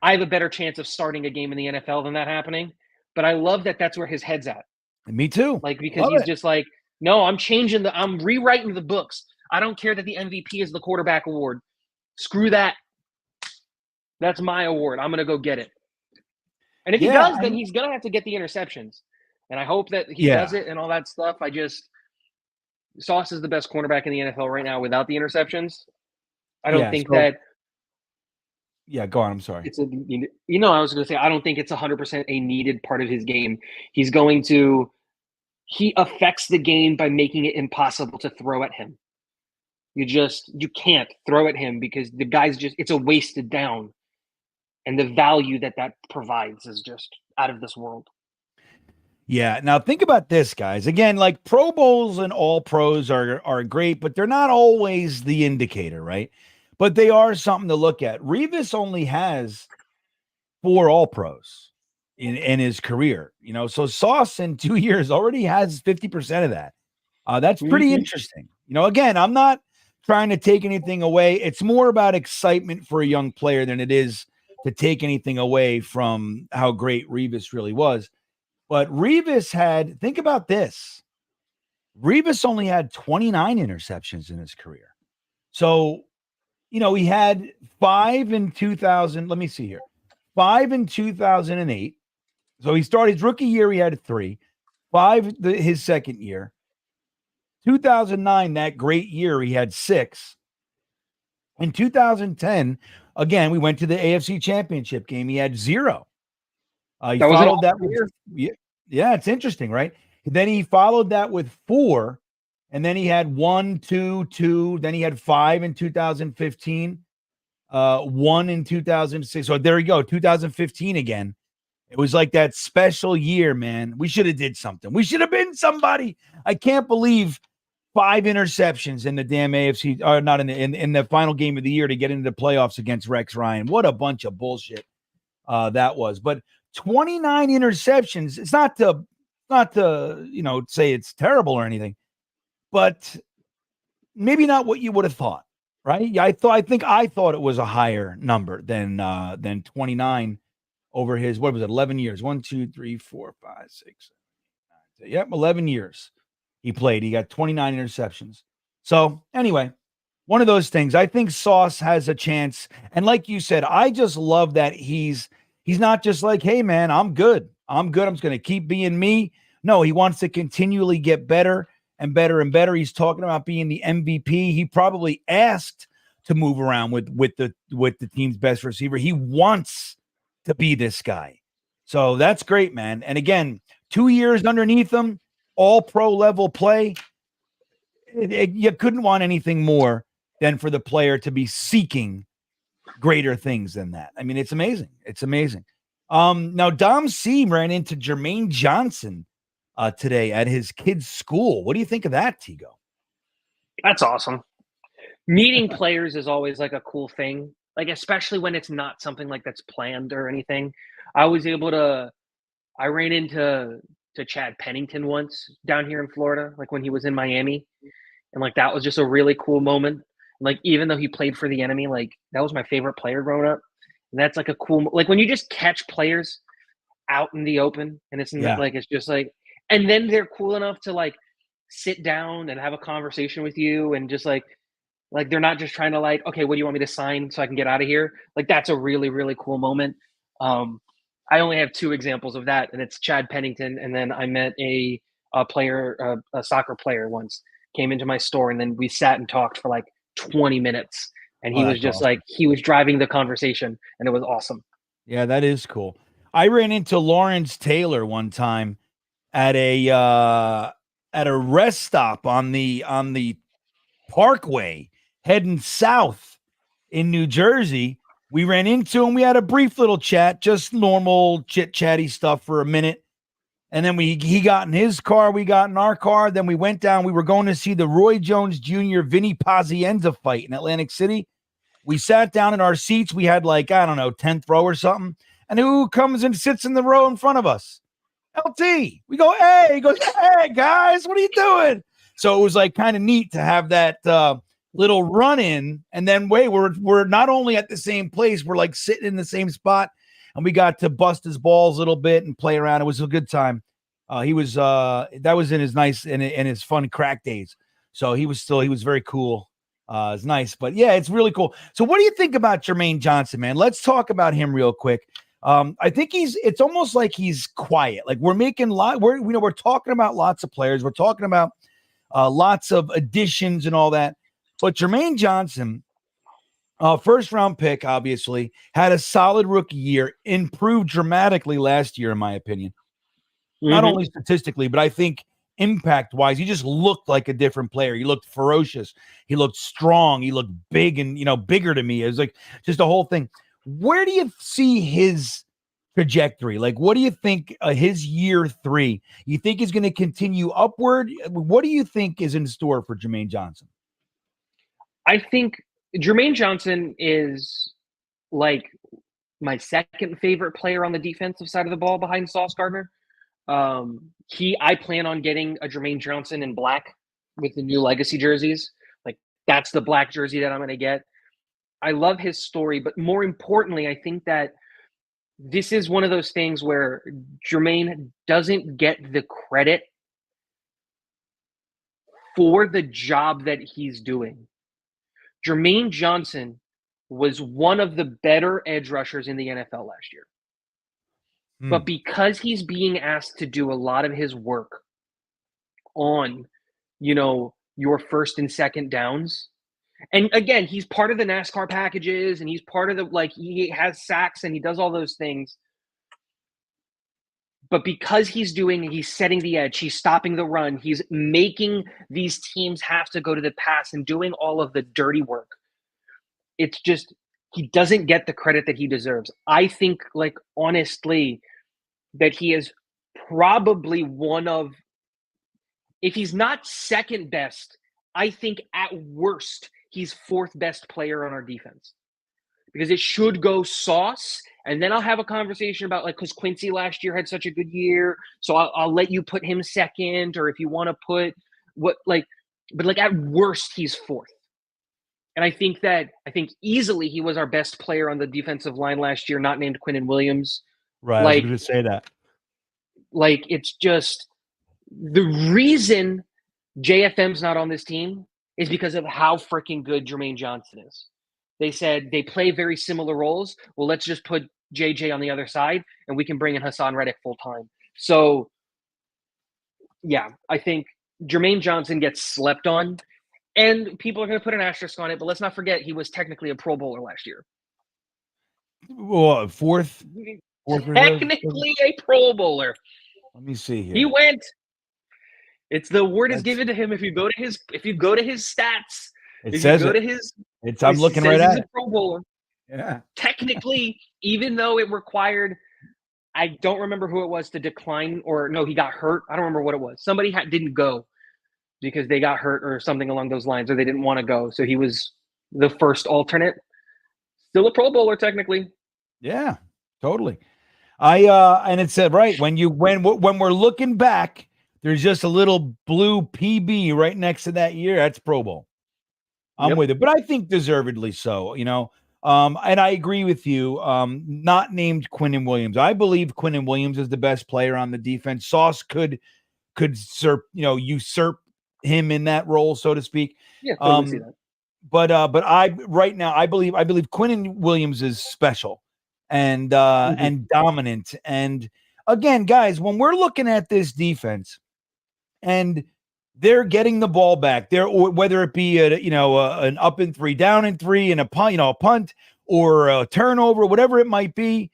I have a better chance of starting a game in the NFL than that happening. But I love that that's where his head's at. Me too. Like, because he's just like, no, I'm rewriting the books. I don't care that the MVP is the quarterback award. Screw that. That's my award. I'm going to go get it. And if he does, then he's going to have to get the interceptions. And I hope that he does it and all that stuff. Sauce is the best cornerback in the NFL right now without the interceptions. I don't think that. Yeah, go on. I'm sorry. I was going to say, I don't think it's 100% a needed part of his game. He affects the game by making it impossible to throw at him. You can't throw at him because the guy's it's a wasted down. And the value that provides is just out of this world. Yeah. Now think about this, guys. Again, like Pro Bowls and All Pros are great, but they're not always the indicator, right? But they are something to look at. Revis only has 4 All Pros in his career, so Sauce in 2 years already has 50% of that. That's pretty interesting. Again, I'm not trying to take anything away. It's more about excitement for a young player than it is to take anything away from how great Revis really was. But Revis think about this. Revis only had 29 interceptions in his career. So, he had 5 in 2000. Let me see here. 5 in 2008. So he started his rookie year. He had 3, 5 his second year. 2009, that great year, he had 6. In 2010, again, we went to the AFC Championship game. He had 0. He followed that with, yeah, it's interesting, right? Then he followed that with 4, and then he had 1, 2, 2. Then he had 5 in 2015, 1 in 2006. So there you go, 2015 again. It was like that special year, man. We should have did something. We should have been somebody. I can't believe 5 interceptions in the damn AFC, or not in the final game of the year to get into the playoffs against Rex Ryan. What a bunch of bullshit that was. But 29 interceptions. It's not to say it's terrible or anything, but maybe not what you would have thought, right? I think I thought it was a higher number than 29 over his 11 years. 1, 2, 3, 4, 5, 6, 7, 8, 9, 10. Yep, 11 years. He played. He got 29 interceptions. So anyway, one of those things. I think Sauce has a chance. And like you said, I just love that he's not just like, hey, man, I'm good. I'm just going to keep being me. No, he wants to continually get better and better and better. He's talking about being the MVP. He probably asked to move around with the team's best receiver. He wants to be this guy. So that's great, man. And again, 2 years underneath him, all pro level play. You couldn't want anything more than for the player to be seeking greater things than that. I mean, it's amazing. It's amazing. Now Dom C ran into Germaine Johnson today at his kid's school. What do you think of that, Tigo? That's awesome. Meeting players is always like a cool thing, like especially when it's not something like that's planned or anything. I ran into Chad Pennington once down here in Florida, like when he was in Miami, and like that was just a really cool moment. Like even though he played for the enemy, like that was my favorite player growing up, and that's like a cool like when you just catch players out in the open, and it's not like it's just like, and then they're cool enough to like sit down and have a conversation with you, and just like they're not just trying to like, okay, what do you want me to sign so I can get out of here? Like that's a really, really cool moment. I only have 2 examples of that, and it's Chad Pennington, and then I met a soccer player once, came into my store, and then we sat and talked for like 20 minutes, and he was just awesome. Like he was driving the conversation, and it was awesome. Yeah, that is cool. I ran into Lawrence Taylor one time at a rest stop on the Parkway heading south in New Jersey. We ran into him. We had a brief little chat, just normal chit-chatty stuff for a minute. And then he got in his car. We got in our car. Then we went down. We were going to see the Roy Jones Jr. Vinny Pazienza fight in Atlantic City. We sat down in our seats. We had like, I don't know, 10th row or something. And who comes and sits in the row in front of us? LT. We go, hey. He goes, hey, guys, what are you doing? So it was like kind of neat to have that little run in, and then we're not only at the same place, we're like sitting in the same spot, and we got to bust his balls a little bit and play around. It was a good time. He was that was in his nice and his fun crack days. So he was very cool. It's nice, but yeah, it's really cool. So what do you think about Germaine Johnson, man? Let's talk about him real quick. I think it's almost like he's quiet. Like we're talking about lots of players. We're talking about lots of additions and all that. But Germaine Johnson, first round pick, obviously, had a solid rookie year, improved dramatically last year, in my opinion. Mm-hmm. Not only statistically, but I think impact wise, he just looked like a different player. He looked ferocious. He looked strong. He looked big and, bigger to me. It was like just a whole thing. Where do you see his trajectory? Like, what do you think his year 3? You think he's going to continue upward? What do you think is in store for Germaine Johnson? I think Germaine Johnson is like my second favorite player on the defensive side of the ball behind Sauce Gardner. I plan on getting a Germaine Johnson in black with the new legacy jerseys. Like that's the black jersey that I'm going to get. I love his story, but more importantly, I think that this is one of those things where Germaine doesn't get the credit for the job that he's doing. Germaine Johnson was one of the better edge rushers in the NFL last year. But because he's being asked to do a lot of his work on, your first and second downs, and again, he's part of the NASCAR packages, and he's part of he has sacks and he does all those things. But because he's setting the edge, he's stopping the run, he's making these teams have to go to the pass and doing all of the dirty work. It's just, he doesn't get the credit that he deserves. I think, honestly, that he is probably one of, if he's not second best, I think at worst, he's 4th best player on our defense. Because it should go Sauce, and then I'll have a conversation about because Quincy last year had such a good year, so I'll let you put him second, or if you want to put but at worst he's 4th. And I think easily he was our best player on the defensive line last year, not named Quinnen Williams. Right, I was going to say that. It's just the reason JFM's not on this team is because of how freaking good Germaine Johnson is. They said they play very similar roles. Well, let's just put JJ on the other side, and we can bring in Hassan Reddick full time. So, yeah, I think Germaine Johnson gets slept on, and people are going to put an asterisk on it. But let's not forget he was technically a Pro Bowler last year. Well, fourth technically a Pro Bowler. Let me see here. He went. It's the word is That's- given to him if you go to his stats. It If says you go to it. his, I'm it looking says right he's at a it. Pro Bowler. Yeah. Technically, even though it required, I don't remember who it was to decline, or no, he got hurt. I don't remember what it was. Somebody didn't go because they got hurt or something along those lines, or they didn't want to go. So he was the first alternate. Still a Pro Bowler technically. Yeah, totally. And it said right when we're looking back, there's just a little blue PB right next to that year. That's Pro Bowl. I'm with it, but I think deservedly so. And I agree with you. Not named Quinnen Williams. I believe Quinnen Williams is the best player on the defense. Sauce could usurp him in that role, so to speak. Yeah, totally see that. But I right now I believe Quinnen Williams is special and and dominant. And again, guys, when we're looking at this defense and they're getting the ball back there, or whether it be an up and 3, down and 3, and a punt or a turnover, whatever it might be,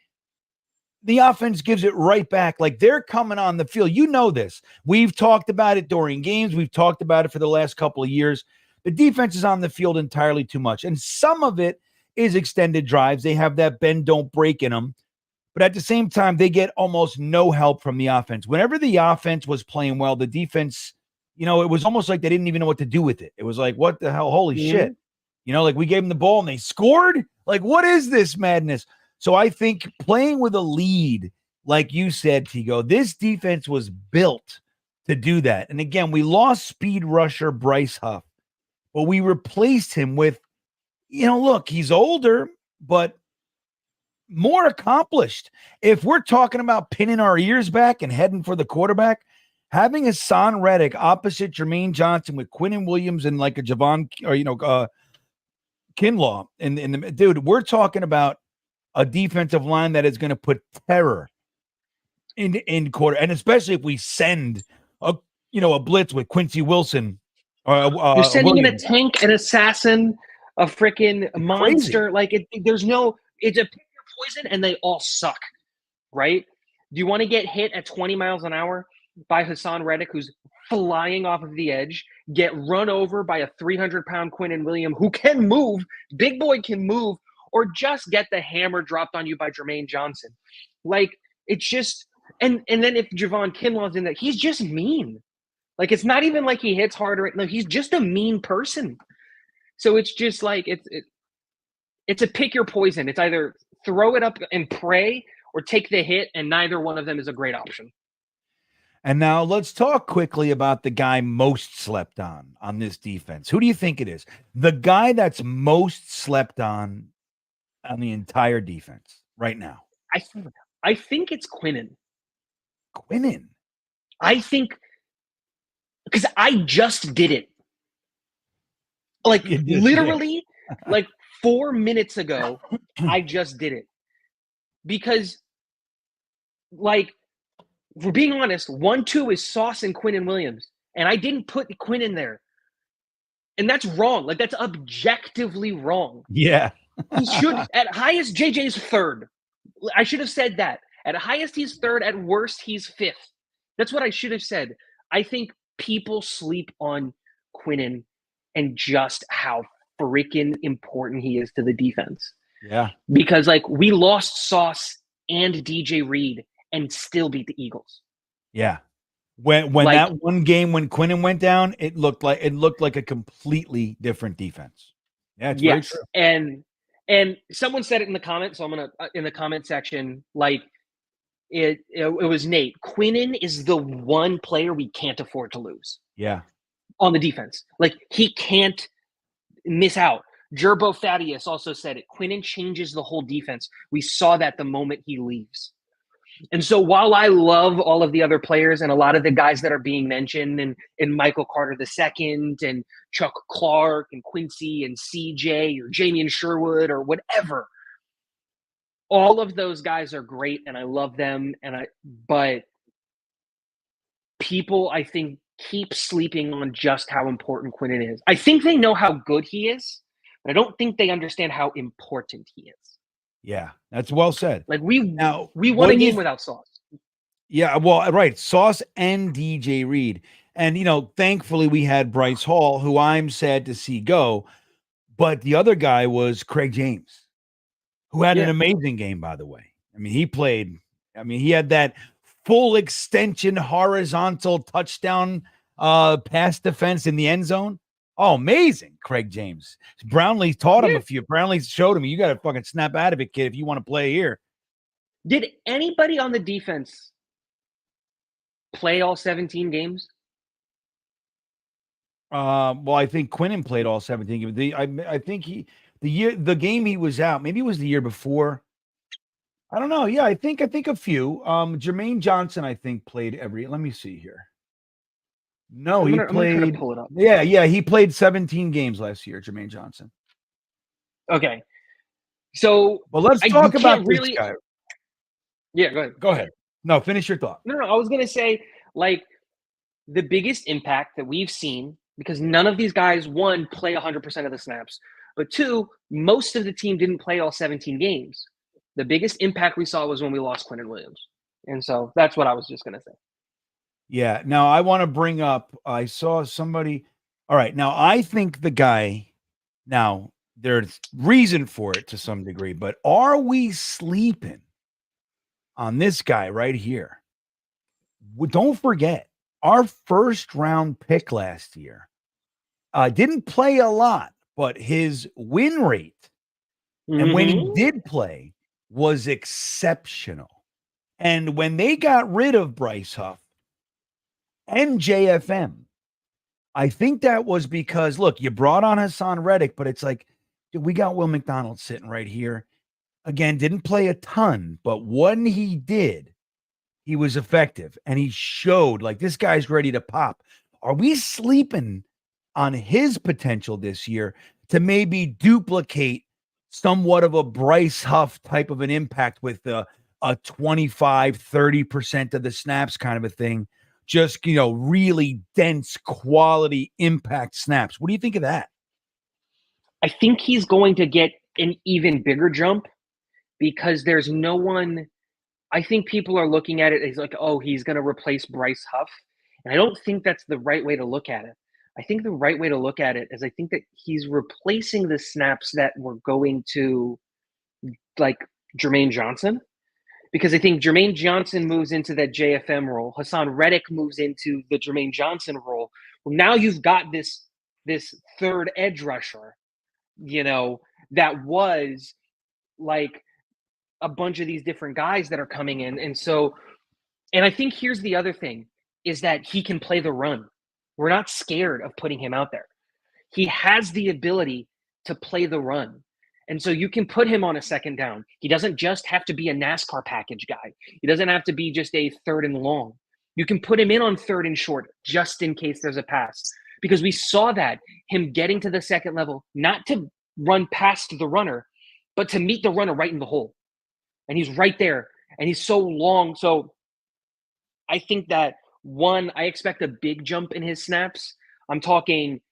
the offense gives it right back. Like they're coming on the field. You know this. We've talked about it during games. We've talked about it for the last couple of years. The defense is on the field entirely too much. And some of it is extended drives. They have that bend, don't break in them. But at the same time, they get almost no help from the offense. Whenever the offense was playing well, the defense, it was almost like they didn't even know what to do with it. It was like, what the hell? Holy shit. Like we gave them the ball and they scored. Like, what is this madness? So I think playing with a lead, like you said, Tigo, this defense was built to do that. And again, we lost speed rusher Bryce Huff, but we replaced him with, look, he's older, but more accomplished. If we're talking about pinning our ears back and heading for the quarterback, having Hassan Reddick opposite Germaine Johnson with Quinnen Williams and like a Javon or Kinlaw in the dude, we're talking about a defensive line that is going to put terror in quarter, and especially if we send a blitz with Quincy Wilson. You're sending in a tank, an assassin, a freaking monster. Like it's a poison, and they all suck, right? Do you want to get hit at 20 miles an hour by Hassan Reddick, who's flying off of the edge, get run over by a 300-pound Quinnen Williams who can move, big boy can move, or just get the hammer dropped on you by Germaine Johnson? Like, it's just – and then if Javon Kinlaw's in that, he's just mean. Like, it's not even like he hits harder. No, he's just a mean person. So it's just like it's a pick your poison. It's either throw it up and pray or take the hit, and neither one of them is a great option. And now let's talk quickly about the guy most slept on this defense. Who do you think it is? The guy that's most slept on the entire defense right now? I think it's Quinnen. Quinnen? I think because I just did it. Like literally, like 4 minutes ago, I just did it. Because, like, for being honest, 1-2 is Sauce and Quinnen Williams. And I didn't put Quinnen there. And that's wrong. Like, that's objectively wrong. Yeah. He should, at highest, JJ's third. I should have said that. At highest, he's third. At worst, he's fifth. That's what I should have said. I think people sleep on Quinnen and just how freaking important he is to the defense. Yeah. Because, like, we lost Sauce and DJ Reed and still beat the Eagles. Yeah. When like, that one game when Quinnen went down, it looked like a completely different defense. Yeah, it's very true. And someone said it in the comments, so I'm gonna in the comment section, like it was Nate. Quinnen is the one player we can't afford to lose. Yeah. On the defense. Like, he can't miss out. Gerbo Thaddeus also said it. Quinnen changes the whole defense. We saw that the moment he leaves. And so while I love all of the other players and a lot of the guys that are being mentioned and Michael Carter II and Chuck Clark and Quincy and CJ or Jamian Sherwood or whatever, all of those guys are great and I love them. But people, I think, keep sleeping on just how important Quinnen is. I think they know how good he is, but I don't think they understand how important he is. Yeah, that's well said. Like we won a game without Sauce. Yeah, well, right. Sauce and DJ Reed. And, thankfully we had Bryce Hall, who I'm sad to see go. But the other guy was Craig James, who had an Yeah. amazing game, by the way. He had that full extension horizontal touchdown pass defense in the end zone. Oh, amazing, Craig James. Brownlee taught him Yeah. a few. Brownlee showed him, you got to fucking snap out of it, kid, if you want to play here. Did anybody on the defense play all 17 games? Well, I think Quinnen played all 17 games. I think the game he was out, maybe it was the year before. I don't know. Yeah, I think a few. Germaine Johnson, I think, played every. Let me see here. No, I'm gonna try to played. pull it up. Yeah, he played 17 games last year, Jermaine Johnson. Okay, so Well, let's talk about this guy. Yeah, go ahead. Go ahead. No, finish your thought. No. I was gonna say, like, the biggest impact that we've seen, because none of these guys, one, play 100% of the snaps, but two, most of the team didn't play all 17 games. The biggest impact we saw was when we lost Quinnen Williams, and so that's what I was just gonna say. Yeah. Now I want to bring up. I saw somebody. All right. Now I think the guy. Now there's reason for it to some degree, but are we sleeping on this guy right here? Don't forget our first round pick last year. Didn't play a lot, but his win rate, and when he did play, was exceptional. And when they got rid of Bryce Huff and JFM, I think that was because, look, you brought on Hassan Reddick, but it's like, dude, we got Will McDonald sitting right here. Again, didn't play a ton, but when he did, he was effective. And he showed, like, this guy's ready to pop. Are we sleeping on his potential this year to maybe duplicate somewhat of a Bryce Huff type of an impact with a 25-30% of the snaps kind of a thing? Just, really dense quality impact snaps. What do you think of that? I think he's going to get an even bigger jump because there's no one. I think people are looking at it as like, oh, he's going to replace Bryce Huff. And I don't think that's the right way to look at it. I think the right way to look at it is I think that he's replacing the snaps that were going to, like, Jermaine Johnson. Because I think Jermaine Johnson moves into that JFM role. Hassan Reddick moves into the Jermaine Johnson role. Well, now you've got this third edge rusher, that was like a bunch of these different guys that are coming in. And I think here's the other thing is that he can play the run. We're not scared of putting him out there. He has the ability to play the run. And so you can put him on a second down. He doesn't just have to be a NASCAR package guy. He doesn't have to be just a third and long. You can put him in on third and short just in case there's a pass. Because we saw that, him getting to the second level, not to run past the runner, but to meet the runner right in the hole. And he's right there. And he's so long. So I think that, one, I expect a big jump in his snaps. I'm talking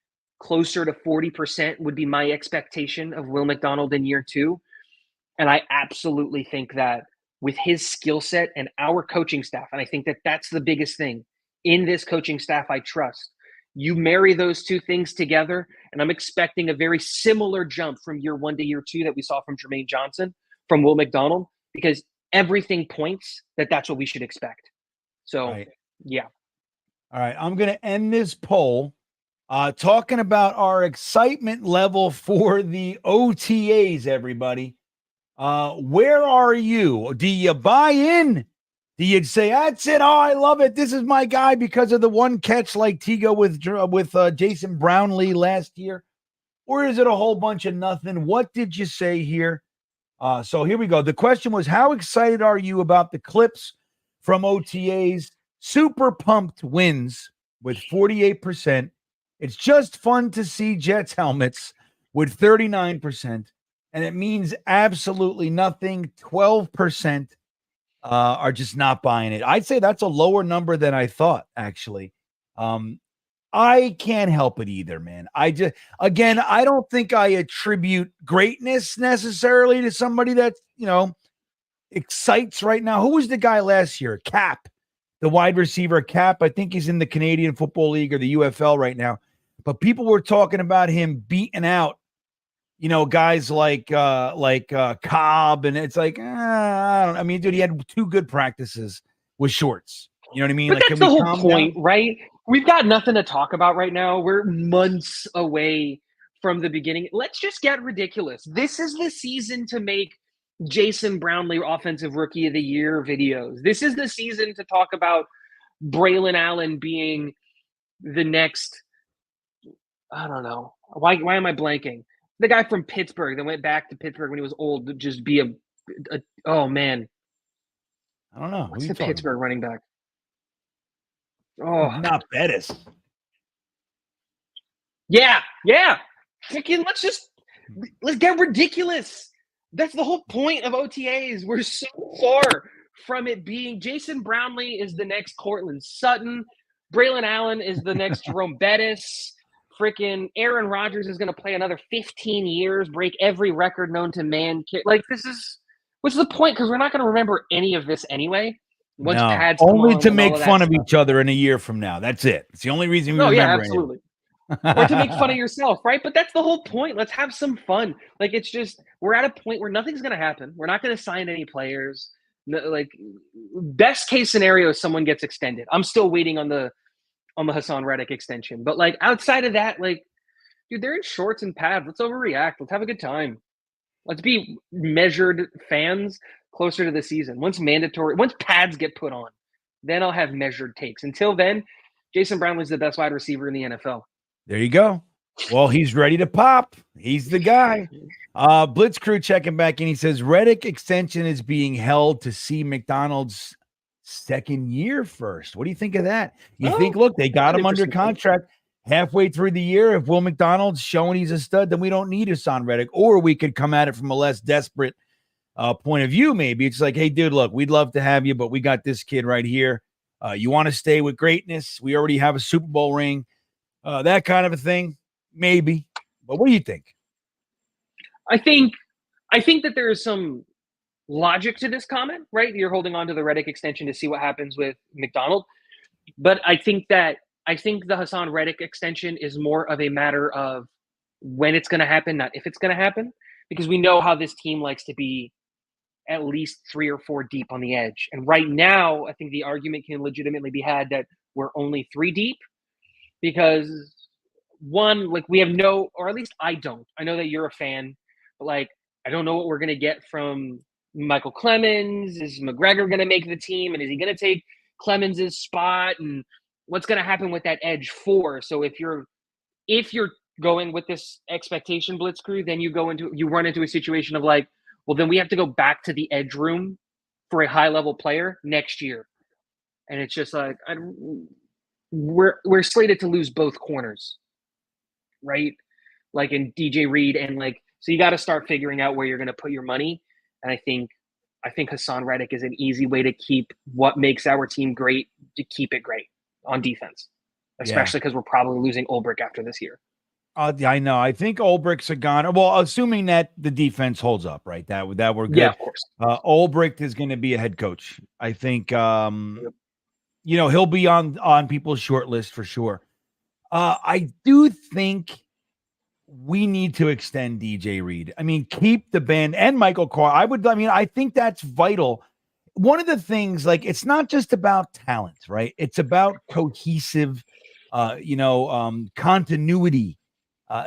closer to 40% would be my expectation of Will McDonald in year 2. And I absolutely think that with his skill set and our coaching staff, and I think that that's the biggest thing in this coaching staff I trust, you marry those two things together, and I'm expecting a very similar jump from year 1 to year 2 that we saw from Jermaine Johnson, from Will McDonald, because everything points that that's what we should expect. So, right. Yeah. All right. I'm going to end this poll talking about our excitement level for the OTAs, everybody. Where are you? Do you buy in? Do you say, that's it? Oh, I love it. This is my guy because of the one catch like Tigo with Jason Brownlee last year? Or is it a whole bunch of nothing? What did you say here? So here we go. The question was, how excited are you about the clips from OTAs? Super pumped wins with 48%. It's just fun to see Jets helmets with 39%. And it means absolutely nothing. 12% are just not buying it. I'd say that's a lower number than I thought, actually. I can't help it either, man. I don't think I attribute greatness necessarily to somebody that, excites right now. Who was the guy last year? Cap. the wide receiver cap. I think he's in the Canadian Football League or the UFL right now. But people were talking about him beating out, guys like Cobb, and it's like, I mean, dude, he had 2 good practices with shorts. You know what I mean? But Like, that's can the we whole calm point, down? right? We've got nothing to talk about right now. We're months away from the beginning. Let's just get ridiculous. This is the season to make Jason Brownlee Offensive Rookie of the Year videos. This is the season to talk about Braylon Allen being the next, I don't know. Why am I blanking? The guy from Pittsburgh that went back to Pittsburgh when he was old to just be oh man. I don't know. What's the Pittsburgh running back? Oh, not Bettis. Yeah. Freaking let's get ridiculous. That's the whole point of OTAs. We're so far from it being Jason Brownlee is the next Cortland Sutton. Braylon Allen is the next Jerome Bettis. Freaking Aaron Rodgers is going to play another 15 years, break every record known to man. Like, what's the point? Because we're not going to remember any of this anyway. Once pads come only on to and make all of fun that of stuff. each other in a year from now. That's it. It's the only reason we remember. Yeah, absolutely. Or to make fun of yourself, right? But that's the whole point. Let's have some fun. Like, it's just, we're at a point where nothing's going to happen. We're not going to sign any players. No, like, best case scenario is someone gets extended. I'm still waiting on the Hassan Reddick extension. But, like, outside of that, like, dude, they're in shorts and pads. Let's overreact. Let's have a good time. Let's be measured fans closer to the season. Once pads get put on, then I'll have measured takes. Until then, Jason Brownlee's the best wide receiver in the NFL. There you go. Well, he's ready to pop. He's the guy. Blitz Crew checking back in. He says Reddick extension is being held to see McDonald's second year first. What do you think of that? You think, look, they got him under contract halfway through the year. If Will McDonald's showing he's a stud, then we don't need Hassan Reddick. Or we could come at it from a less desperate point of view. Maybe it's like, hey, dude, look, we'd love to have you, but we got this kid right here. You want to stay with greatness? We already have a Super Bowl ring. That kind of a thing, maybe. But what do you think? I think that there is some logic to this comment, right? You're holding on to the Reddick extension to see what happens with McDonald. But I think the Hassan Reddick extension is more of a matter of when it's going to happen, not if it's going to happen, because we know how this team likes to be at least 3 or 4 deep on the edge. And right now, I think the argument can legitimately be had that we're only 3 deep. Because one, like, we have no, or at least I don't. I know that you're a fan, but like, I don't know what we're gonna get from Michael Clemens. Is McGregor gonna make the team, and is he gonna take Clemens's spot? And what's gonna happen with that edge 4? So if you're going with this expectation, Blitzkrieg, then you run into a situation of like, well, then we have to go back to the edge room for a high level player next year, and it's just like we're slated to lose both corners, right? Like in DJ Reed, and like, so you got to start figuring out where you're going to put your money. And I think Hassan Reddick is an easy way to keep what makes our team great, to keep it great on defense, especially because we're probably losing Ulbrich after this year. I know. I think Ulbricht's a goner. Well, assuming that the defense holds up, right? That we're good. Yeah, of course. Ulbricht is going to be a head coach. I think. He'll be on people's short list for sure. I do think we need to extend DJ Reed. I mean, keep the band and Michael Carr. I think that's vital. One of the things, like, it's not just about talent, right? It's about cohesive, continuity.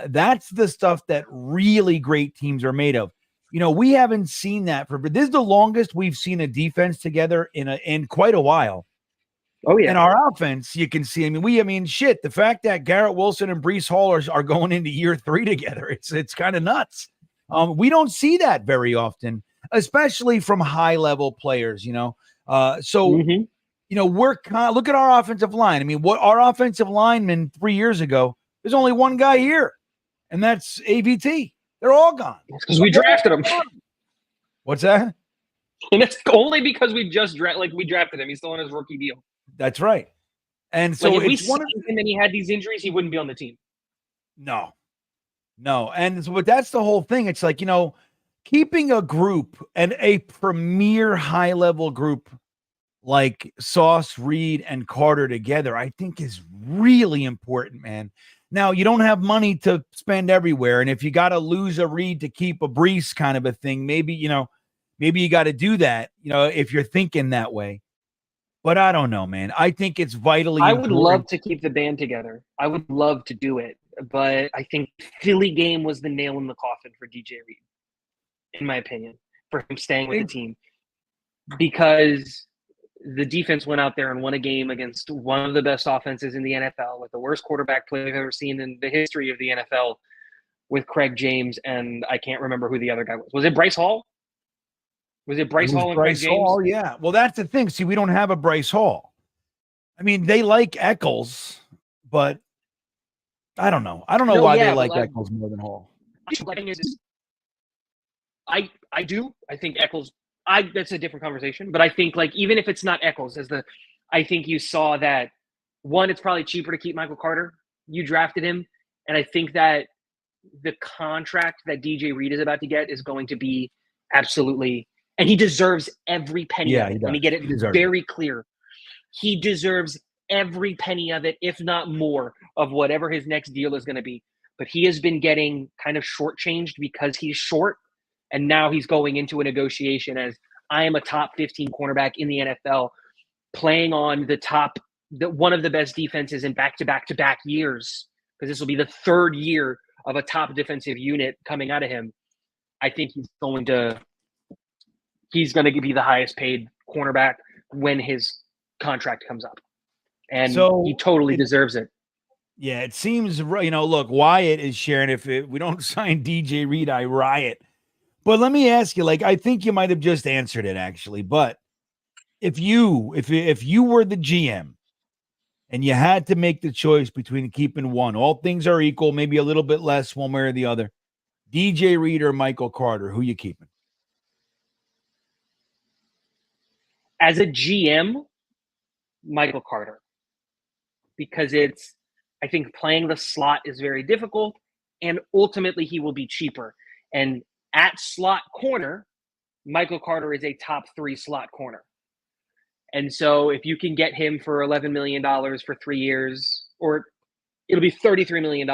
That's the stuff that really great teams are made of. We haven't seen that this is the longest we've seen a defense together in quite a while. Oh, yeah. And our offense, you can see, the fact that Garrett Wilson and Breece Hall are going into year 3 together, it's kind of nuts. We don't see that very often, especially from high-level players, we're look at our offensive line. What our offensive linemen 3 years ago, there's only one guy here, and that's AVT. They're all gone. Because we drafted him. What's that? And it's only because we drafted him. He's still on his rookie deal. That's right. And so if we signed him and he had these injuries, he wouldn't be on the team. No. And so, but that's the whole thing. It's like, keeping a group and a premier high-level group like Sauce, Reed, and Carter together, I think is really important, man. Now, you don't have money to spend everywhere. And if you got to lose a Reed to keep a Brees kind of a thing, maybe you got to do that, if you're thinking that way. But I don't know, man. I think it's vitally I important. would love to keep the band together. I would love to do it. But I think Philly game was the nail in the coffin for DJ Reed, in my opinion, for him staying with the team. Because the defense went out there and won a game against one of the best offenses in the NFL, with the worst quarterback play I've ever seen in the history of the NFL, with Craig James, and I can't remember who the other guy was. Was it Bryce Hall? Was it Bryce Hall and Craig James? Hall, yeah. Well, that's the thing. See, we don't have a Bryce Hall. I mean, they like Eccles, but I don't know. I don't know why they like Eccles more than Hall. I do. I think Eccles. That's a different conversation. But I think, like, even if it's not Eccles, I think you saw that, one, it's probably cheaper to keep Michael Carter. You drafted him, and I think that the contract that DJ Reed is about to get is going to be absolutely, and he deserves every penny of it. Let me get it very clear. He deserves every penny of it, if not more, of whatever his next deal is going to be. But he has been getting kind of shortchanged because he's short, and now he's going into a negotiation as, I am a top 15 cornerback in the NFL, playing on one of the best defenses in back-to-back years, because this will be the third year of a top defensive unit coming out of him. I think he's going to be the highest paid cornerback when his contract comes up. And so he totally deserves it. Yeah, it seems, look, Wyatt is sharing, if we don't sign DJ Reed, I riot. But let me ask you, I think you might have just answered it, actually. But if you were the GM and you had to make the choice between keeping one, all things are equal, maybe a little bit less one way or the other, DJ Reed or Michael Carter, who you keeping? As a GM, Michael Carter. Because I think playing the slot is very difficult, and ultimately he will be cheaper. And at slot corner, Michael Carter is a top 3 slot corner. And so if you can get him for $11 million for 3 years, or it'll be $33 million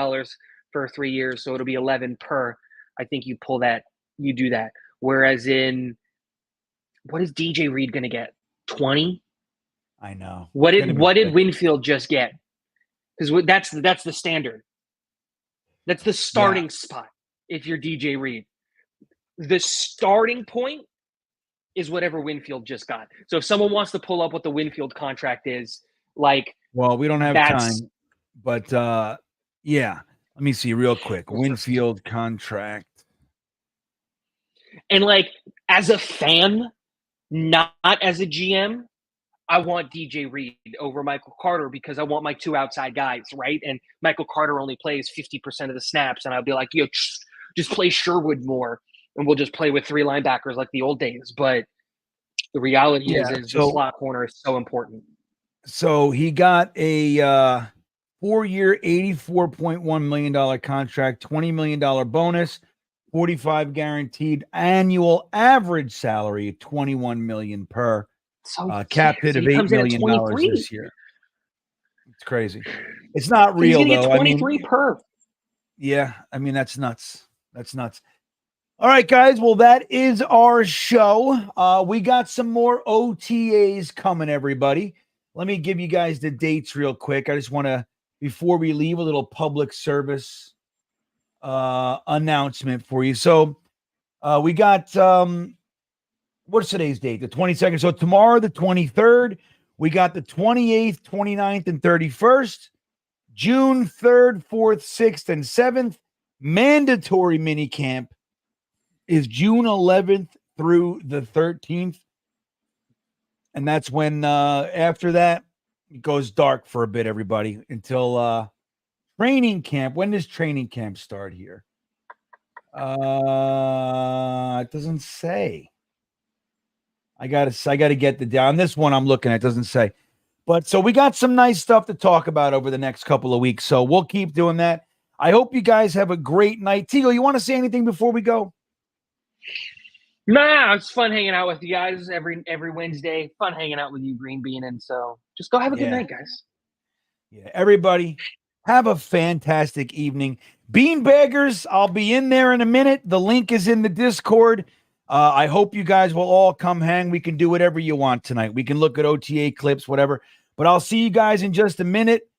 for 3 years, so it'll be 11 per, I think you pull that, you do that. Whereas what is DJ Reed going to get? 20? I know. What did Winfield just get? Because that's the standard. That's the starting spot if you're DJ Reed. The starting point is whatever Winfield just got. So if someone wants to pull up what the Winfield contract is, well, we don't have time, but let me see real quick. Winfield contract. And as a fan, not as a GM, I want DJ Reed over Michael Carter because I want my 2 outside guys, right? And Michael Carter only plays 50% of the snaps, and I'll be like, just play Sherwood more, and we'll just play with 3 linebackers like the old days. But the reality is the slot corner is so important. So he got a 4-year, $84.1 million contract, $20 million bonus, $45 guaranteed annual average salary of $21 million per. Cap hit of $8 million this year. It's crazy. It's not real, he's gonna get 23 per. Yeah, I mean, that's nuts. That's nuts. All right, guys. Well, that is our show. We got some more OTAs coming, everybody. Let me give you guys the dates real quick. I just want to, before we leave, a little public service announcement for you. So we got, what's today's date? The 22nd. So tomorrow, the 23rd, we got the 28th, 29th, and 31st. June 3rd, 4th, 6th, and 7th. Mandatory mini camp is June 11th through the 13th. And that's when, after that, it goes dark for a bit, everybody, until training camp. When does training camp start here? It doesn't say. I gotta get the down. This one I'm looking at, it doesn't say. But so we got some nice stuff to talk about over the next couple of weeks. So we'll keep doing that. I hope you guys have a great night. Teagle, you want to say anything before we go? Nah, it's fun hanging out with you guys every Wednesday. Fun hanging out with you, Green Bean. And so just go have a good Yeah. night, guys. Yeah. Everybody, have a fantastic evening. Beanbaggers, I'll be in there in a minute. The link is in the Discord. I hope you guys will all come hang. We can do whatever you want tonight. We can look at OTA clips, whatever. But I'll see you guys in just a minute.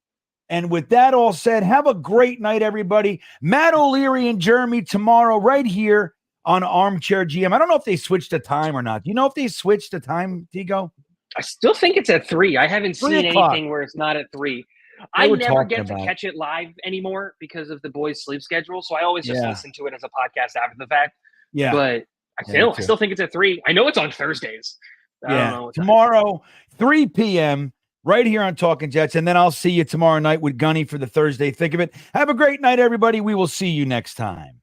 And with that all said, have a great night, everybody. Matt O'Leary and Jeremy tomorrow right here on Armchair GM. I don't know if they switched the time or not. Do you know if they switched the time, Tigo? I still think it's at 3. I haven't 3 seen o'clock. anything where it's not at 3. They I were never talking get to about it. catch it live anymore because of the boys' sleep schedule. So I always just Yeah. listen to it as a podcast after the fact. Yeah. But I still think it's at 3. I know it's on Thursdays. I don't know what time. Tomorrow, 3 p.m., right here on Talking Jets. And then I'll see you tomorrow night with Gunny for the Thursday Think of It. Have a great night, everybody. We will see you next time.